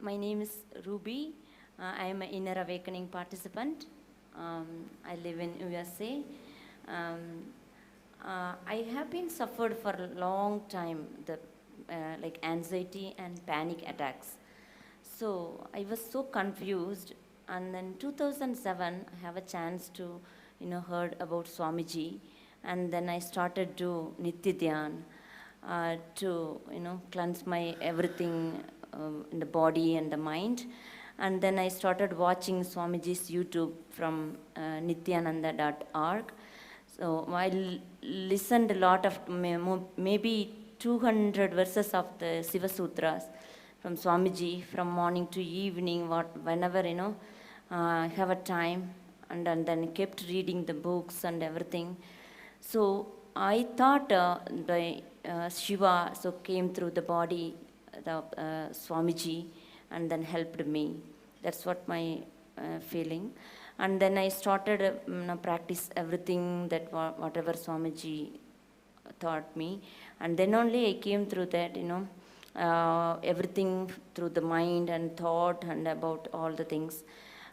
My name is Ruby. I am an Inner Awakening participant. I live in USA. I have been suffered for a long time, like anxiety and panic attacks. So I was so confused, and then 2007 I have a chance to, heard about Swamiji, and then I started to Nitya Dhyan to, cleanse my everything in the body and the mind. And then I started watching Swamiji's YouTube from nityananda.org. So I listened a lot of maybe 200 verses of the Siva Sutras from Swamiji from morning to evening, whenever I have a time, and then kept reading the books and everything. So I thought the Shiva so came through the body, the Swamiji, and then helped me. That's what my feeling. And then I started practice everything that whatever Swamiji taught me, and then only I came through that, everything through the mind and thought and about all the things.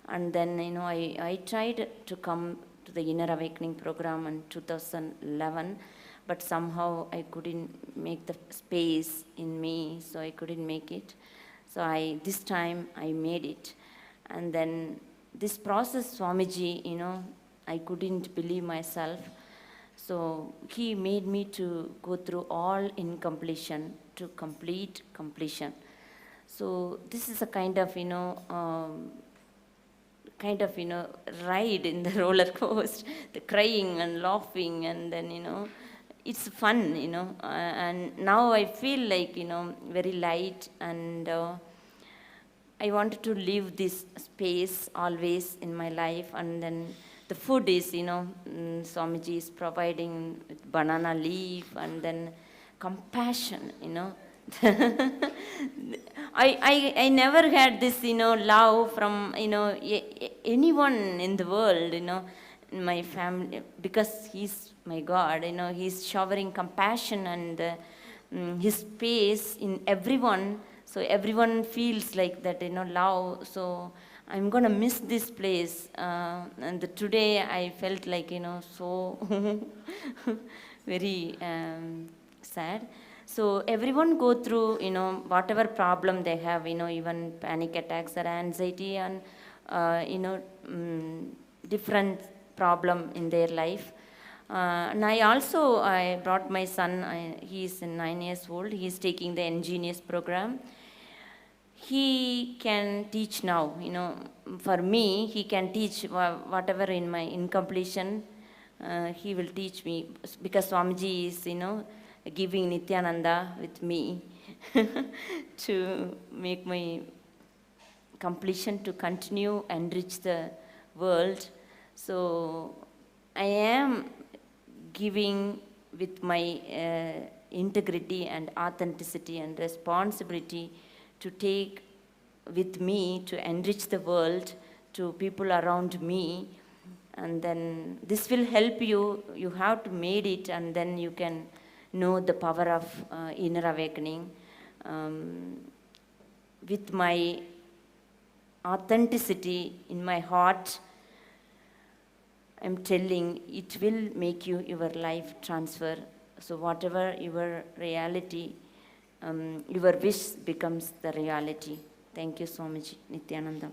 And then I tried to come to the Inner Awakening program in 2011, but somehow I couldn't make the space in me, so I couldn't make it. So this time I made it. And then this process, Swamiji, I couldn't believe myself. So he made me to go through all incompletion to complete completion. So this is a kind of, ride in the roller coaster, the crying and laughing, and then, it's fun, and now I feel like, very light, and I wanted to live this space always in my life. And then the food is, Swamiji is providing with banana leaf, and then compassion, I never had this, love from, anyone in the world, in my family, because he's my God, he's showering compassion and his space in everyone. So everyone feels like that, love. So I'm gonna miss this place. And today I felt like, so very sad. So everyone go through, whatever problem they have, even panic attacks or anxiety and, different problem in their life. And I brought my son, he's 9 years old, he's taking the Ingenious program. He can teach now, for me, he can teach whatever in my incompletion, he will teach me, because Swamiji is, giving Nityananda with me to make my completion to continue and reach the world. So I am giving with my integrity and authenticity and responsibility to take with me to enrich the world to people around me. And then this will help you. You have to made it, and then you can know the power of inner awakening. With my authenticity in my heart, I'm telling, it will make your life transfer. So whatever your reality, your wish becomes the reality. Thank you, Swamiji, Nityananda.